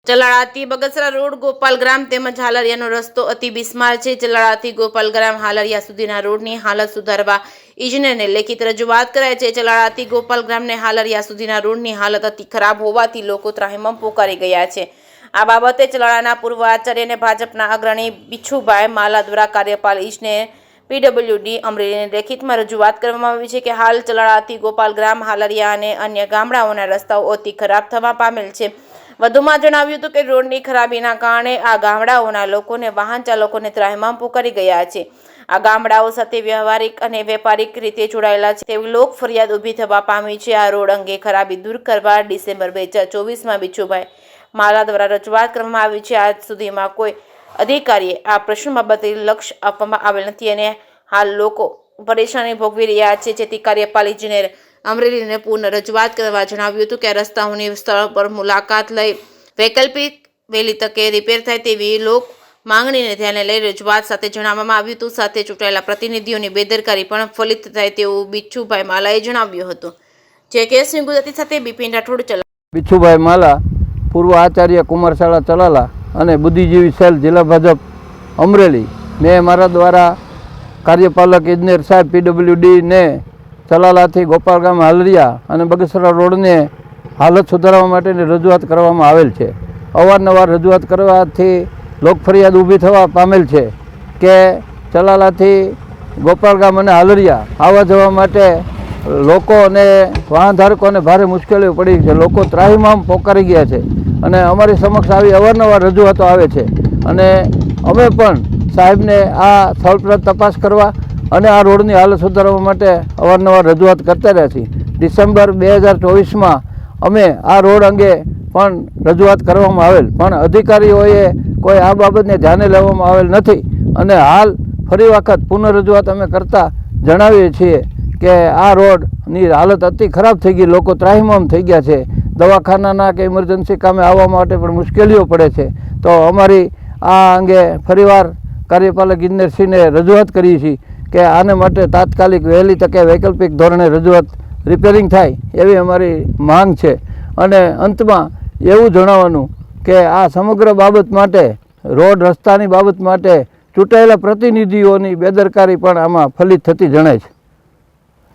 ચલાળાથી Bagasara road Gopalgram તેમજ હાલરિયાનો રસ્તો અતિ બિસ્માર છે। ચલાળાથી ગોપાલગ્રામ હાલરિયા સુધીના રોડની હાલત સુધારવા ઇજનેરને લેખિત રજૂઆત કરાઈ છે। ચલાળાથી ગોપાલગ્રામને હાલરિયા સુધીના રોડની હાલત અતિ ખરાબ હોવાથી લોકો ત્રાહિમામ પોકારી ગયા છે। આ બાબતે ચલાળાના પૂર્વ આચાર્ય અને ભાજપના અગ્રણી બિછુભાઈ માલા દ્વારા કાર્યપાલ ઇજનેર પીડબ્લ્યુડી અમરેલીને લેખિતમાં રજૂઆત કરવામાં આવી છે કે હાલ ચલાળાથી ગોપાલગ્રામ હાલરિયા અને અન્ય ગામડાઓના રસ્તાઓ અતિ ખરાબ થવા પામેલ છે। વધુમાં જણાવ્યું હતું કે રોડની ખરાબીના કારણે આ ગામડાઓના લોકોને વાહન ચાલકોને ત્રાહિમામ પોકારી ગયા છે। આ ગામડાઓ સાથે વ્યવહારિક અને વેપારિક રીતે જોડાયેલા છે તેવી લોક ફરિયાદ ઊભી થવા પામી છે। આ રોડ અંગે ખરાબી દૂર કરવા ડિસેમ્બર 2024માં બિછુભાઈ માલા દ્વારા રજૂઆત કરવામાં આવી છે। આજ સુધીમાં કોઈ અધિકારીએ આ પ્રશ્ન બાબતે લક્ષ્ય આપવામાં આવેલ નથી અને હાલ લોકો પરેશાની ભોગવી રહ્યા છે, જેથી કાર્યપાલ ઇજનેર અમરેલીને પૂર્ણ રજૂઆત કરવા જણાવ્યું હતું કે આ રસ્તાઓની સ્થળ પર મુલાકાત લઈ વૈકલ્પિક વહેલી તકે રિપેર થાય તેવી લોક માંગણીને ધ્યાને લઈ રજૂઆત સાથે જણાવવામાં આવ્યું હતું। સાથે ચૂંટાયેલા પ્રતિનિધિઓની બેદરકારી પણ ફલિત થાય તેવું બિછુભાઈ માલાએ જણાવ્યું હતું। જે કેસ ગુજરાતી સાથે બિપિન રાઠોડ ચલા બિછુભાઈ માલા પૂર્વ આચાર્ય કુમારશાળા ચલાલા અને બુદ્ધિજીવી સેલ જિલ્લા ભાજપ અમરેલી મેં મારા દ્વારા કાર્યપાલક ઇજનેર સાહેબ પીડબ્લ્યુડી ને ચલાલાથી ગોપાલગામ હાલરિયા અને બગસરા રોડને હાલત સુધારવા માટેની રજૂઆત કરવામાં આવેલ છે। અવારનવાર રજૂઆત કરવાથી લોક ફરિયાદ ઊભી થવા પામેલ છે કે ચલાલાથી ગોપાલગામ અને હાલરિયા આવવા જવા માટે લોકો અને વાહન ધારકોને ભારે મુશ્કેલીઓ પડી છે। લોકો ત્રાહિમામ પોકારી ગયા છે અને અમારી સમક્ષ આવી અવારનવાર રજૂઆતો આવે છે અને અમે પણ સાહેબને આ સ્થળ પર તપાસ કરવા અને આ રોડની હાલત સુધારવા માટે અવારનવાર રજૂઆત કરતા રહ્યા છીએ। ડિસેમ્બર 2024માં અમે આ રોડ અંગે પણ રજૂઆત કરવામાં આવેલ, પણ અધિકારીઓએ કોઈ આ બાબતને ધ્યાને લેવામાં આવેલ નથી અને હાલ ફરી વખત પુનઃ રજૂઆત અમે કરતા જણાવીએ છીએ કે આ રોડની હાલત અતિ ખરાબ થઈ ગઈ, લોકો ત્રાહિમામ થઈ ગયા છે, દવાખાનાના કે ઇમરજન્સી કામે આવવા માટે પણ મુશ્કેલીઓ પડે છે। તો અમારી આ અંગે ફરીવાર કાર્યપાલક ઇજનેરશ્રીને રજૂઆત કરી છે કે આને માટે તાત્કાલિક વહેલી તકે વૈકલ્પિક ધોરણે રજૂઆત રિપેરિંગ થાય એવી અમારી માંગ છે। અને અંતમાં એવું જણાવવાનું કે આ સમગ્ર બાબત માટે રોડ રસ્તાની બાબત માટે ચૂંટાયેલા પ્રતિનિધિઓની બેદરકારી પણ આમાં ફલિત થતી જણાય છે।